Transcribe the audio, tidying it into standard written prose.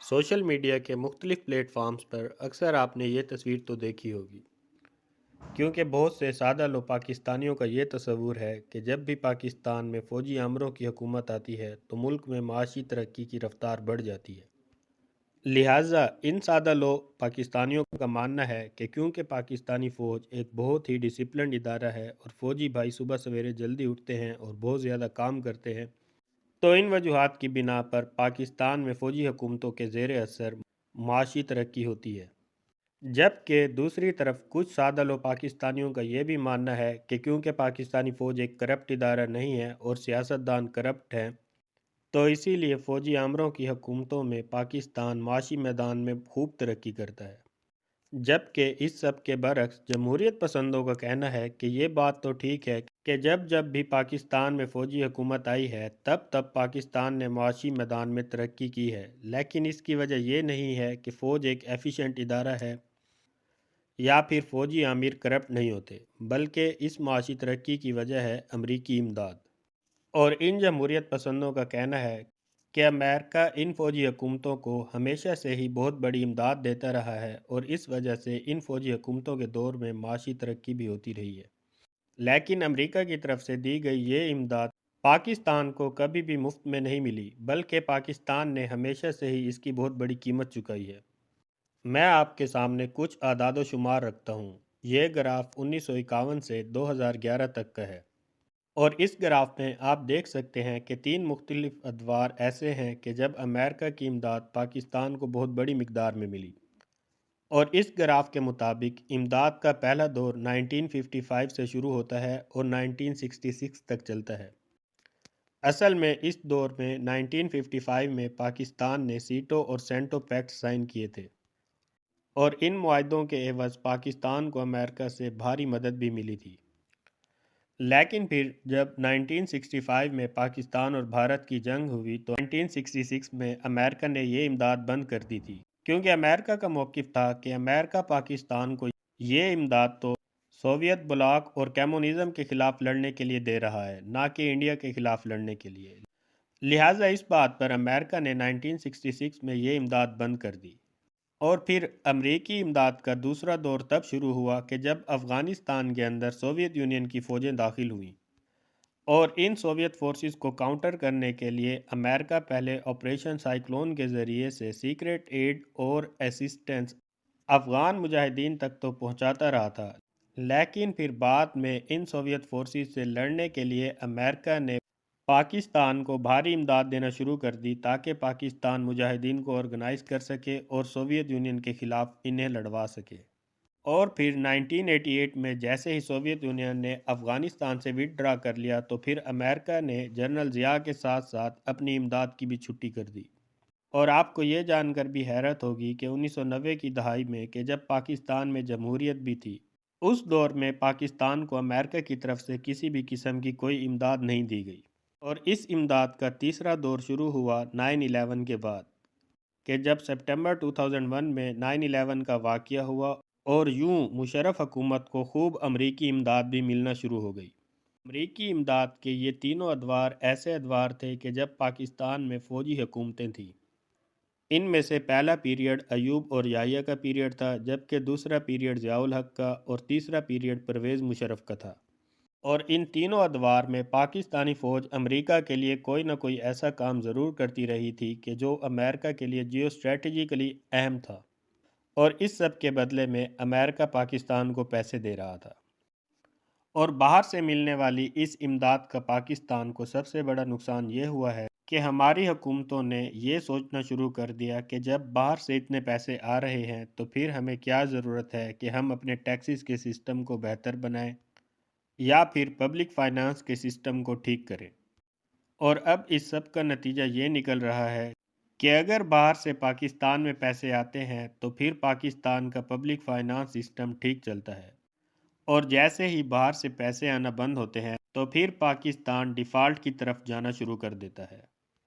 Social media کے مختلف plate forms پر اکثر آپ نے یہ تصویر تو دیکھی ہوگی، کیونکہ بہت سے سادہ لو پاکستانیوں کا یہ تصور ہے کہ جب بھی پاکستان میں فوجی آمروں کی حکومت آتی ہے تو ملک میں معاشی ترقی کی رفتار بڑھ جاتی ہے۔ لہٰذا ان سادہ لو پاکستانیوں کا ماننا ہے کہ کیونکہ پاکستانی فوج ایک بہت ہی ڈسپلنڈ ادارہ ہے اور فوجی بھائی صبح سویرے جلدی اٹھتے ہیں اور بہت زیادہ کام کرتے ہیں، تو ان وجوہات کی بنا پر پاکستان میں فوجی حکومتوں کے زیر اثر معاشی ترقی ہوتی ہے۔ جبکہ دوسری طرف کچھ سادہ لو پاکستانیوں کا یہ بھی ماننا ہے کہ کیونکہ پاکستانی فوج ایک کرپٹ ادارہ نہیں ہے اور سیاستدان کرپٹ ہیں، تو اسی لیے فوجی آمروں کی حکومتوں میں پاکستان معاشی میدان میں خوب ترقی کرتا ہے۔ جبکہ اس سب کے برعکس جمہوریت پسندوں کا کہنا ہے کہ یہ بات تو ٹھیک ہے کہ جب بھی پاکستان میں فوجی حکومت آئی ہے تب پاکستان نے معاشی میدان میں ترقی کی ہے، لیکن اس کی وجہ یہ نہیں ہے کہ فوج ایک ایفیشینٹ ادارہ ہے یا پھر فوجی امیر کرپٹ نہیں ہوتے، بلکہ اس معاشی ترقی کی وجہ ہے امریکی امداد۔ اور ان جمہوریت پسندوں کا کہنا ہے کہ امریکہ ان فوجی حکومتوں کو ہمیشہ سے ہی بہت بڑی امداد دیتا رہا ہے اور اس وجہ سے ان فوجی حکومتوں کے دور میں معاشی ترقی بھی ہوتی رہی ہے۔ لیکن امریکہ کی طرف سے دی گئی یہ امداد پاکستان کو کبھی بھی مفت میں نہیں ملی، بلکہ پاکستان نے ہمیشہ سے ہی اس کی بہت بڑی قیمت چکائی ہے۔ میں آپ کے سامنے کچھ اعداد و شمار رکھتا ہوں۔ یہ گراف 1951 سے 2011 تک کا ہے، اور اس گراف میں آپ دیکھ سکتے ہیں کہ 3 مختلف ادوار ایسے ہیں کہ جب امریکہ کی امداد پاکستان کو بہت بڑی مقدار میں ملی، اور اس گراف کے مطابق امداد کا پہلا دور 1955 سے شروع ہوتا ہے اور 1966 تک چلتا ہے۔ اصل میں اس دور میں 1955 میں پاکستان نے سیٹو اور سینٹو پیکٹ سائن کیے تھے، اور ان معاہدوں کے عوض پاکستان کو امریکہ سے بھاری مدد بھی ملی تھی۔ لیکن پھر جب 1965 میں پاکستان اور بھارت کی جنگ ہوئی تو 1966 میں امریکہ نے یہ امداد بند کر دی تھی، کیونکہ امریکہ کا موقف تھا کہ امریکہ پاکستان کو یہ امداد تو سوویت بلاک اور کمیونزم کے خلاف لڑنے کے لیے دے رہا ہے، نہ کہ انڈیا کے خلاف لڑنے کے لیے۔ لہٰذا اس بات پر امریکہ نے 1966 میں یہ امداد بند کر دی۔ اور پھر امریکی امداد کا دوسرا دور تب شروع ہوا کہ جب افغانستان کے اندر سوویت یونین کی فوجیں داخل ہوئیں، اور ان سوویت فورسز کو کاؤنٹر کرنے کے لیے امریکہ پہلے آپریشن سائیکلون کے ذریعے سے سیکریٹ ایڈ اور اسسٹنس افغان مجاہدین تک تو پہنچاتا رہا تھا، لیکن پھر بعد میں ان سوویت فورسز سے لڑنے کے لیے امریکہ نے پاکستان کو بھاری امداد دینا شروع کر دی تاکہ پاکستان مجاہدین کو آرگنائز کر سکے اور سوویت یونین کے خلاف انہیں لڑوا سکے۔ اور پھر 1988 میں جیسے ہی سوویت یونین نے افغانستان سے وِڈ ڈرا کر لیا تو پھر امریکہ نے جنرل ضیاء کے ساتھ ساتھ اپنی امداد کی بھی چھٹی کر دی۔ اور آپ کو یہ جان کر بھی حیرت ہوگی کہ 1990 کی دہائی میں کہ جب پاکستان میں جمہوریت بھی تھی، اس دور میں پاکستان کو امریکہ کی طرف سے کسی بھی قسم کی کوئی امداد نہیں دی گئی۔ اور اس امداد کا تیسرا دور شروع ہوا 9/11 کے بعد، کہ جب سپٹمبر 2001 میں 9/11 کا واقعہ ہوا اور یوں مشرف حکومت کو خوب امریکی امداد بھی ملنا شروع ہو گئی۔ امریکی امداد کے یہ تینوں ادوار ایسے ادوار تھے کہ جب پاکستان میں فوجی حکومتیں تھیں۔ ان میں سے پہلا پیریڈ ایوب اور یحییٰ کا پیریڈ تھا، جبکہ دوسرا پیریڈ ضیاء الحق کا اور تیسرا پیریڈ پرویز مشرف کا تھا۔ اور ان تینوں ادوار میں پاکستانی فوج امریکہ کے لیے کوئی نہ کوئی ایسا کام ضرور کرتی رہی تھی کہ جو امریکہ کے لیے جیو اسٹریٹجیکلی اہم تھا، اور اس سب کے بدلے میں امریکہ پاکستان کو پیسے دے رہا تھا۔ اور باہر سے ملنے والی اس امداد کا پاکستان کو سب سے بڑا نقصان یہ ہوا ہے کہ ہماری حکومتوں نے یہ سوچنا شروع کر دیا کہ جب باہر سے اتنے پیسے آ رہے ہیں تو پھر ہمیں کیا ضرورت ہے کہ ہم اپنے ٹیکسز کے سسٹم کو بہتر بنائیں یا پھر پبلک فائنانس کے سسٹم کو ٹھیک کریں۔ اور اب اس سب کا نتیجہ یہ نکل رہا ہے کہ اگر باہر سے پاکستان میں پیسے آتے ہیں تو پھر پاکستان کا پبلک فائنانس سسٹم ٹھیک چلتا ہے، اور جیسے ہی باہر سے پیسے آنا بند ہوتے ہیں تو پھر پاکستان ڈیفالٹ کی طرف جانا شروع کر دیتا ہے۔